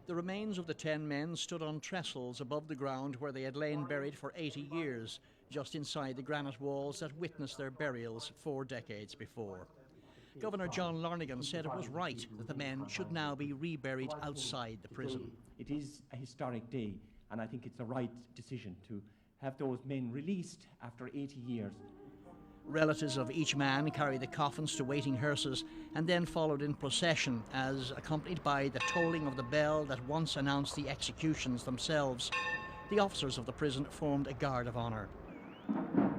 The remains of the 10 men stood on trestles above the ground where they had lain buried for 80 years, just inside the granite walls that witnessed their burials 4 decades before. Governor John Larnigan said it was right that the men should now be reburied outside the prison. It is a historic day, and I think it's the right decision to have those men released after 80 years. Relatives of each man carried the coffins to waiting hearses and then followed in procession as, accompanied by the tolling of the bell that once announced the executions themselves, the officers of the prison formed a guard of honour.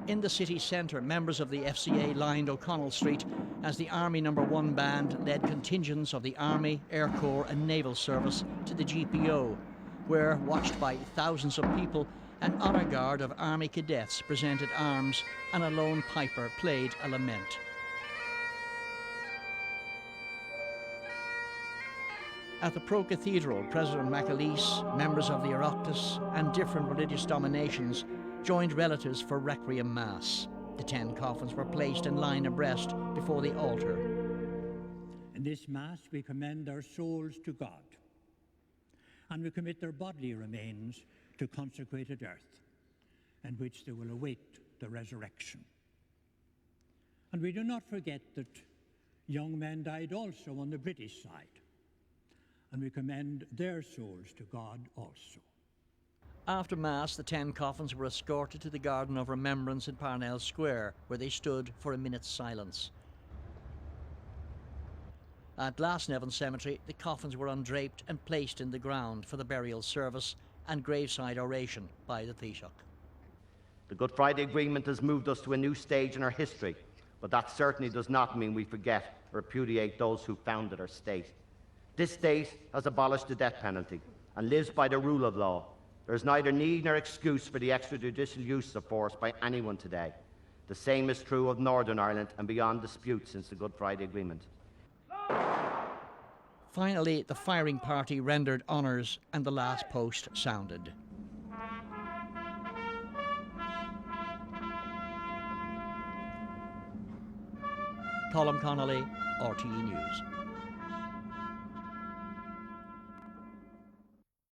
In the city centre, members of the FCA lined O'Connell Street as the Army No. 1 band led contingents of the Army, Air Corps and Naval Service to the GPO, where, watched by thousands of people, an honour guard of Army cadets presented arms and a lone piper played a lament. At the Pro-Cathedral, President McAleese, members of the Oireachtas and different religious dominations joined relatives for requiem mass. The 10 coffins were placed in line abreast before the altar. In this mass we commend our souls to God, and we commit their bodily remains to consecrated earth, in which they will await the resurrection. And we do not forget that young men died also on the British side, and we commend their souls to God also. After Mass, the 10 coffins were escorted to the Garden of Remembrance in Parnell Square, where they stood for a minute's silence. At Glasnevin Cemetery, the coffins were undraped and placed in the ground for the burial service and graveside oration by the Taoiseach. The Good Friday Agreement has moved us to a new stage in our history, but that certainly does not mean we forget or repudiate those who founded our state. This state has abolished the death penalty and lives by the rule of law. There is neither need nor excuse for the extrajudicial use of force by anyone today. The same is true of Northern Ireland and beyond dispute since the Good Friday Agreement. Finally, the firing party rendered honours and the last post sounded. Colm Connolly, RTE News.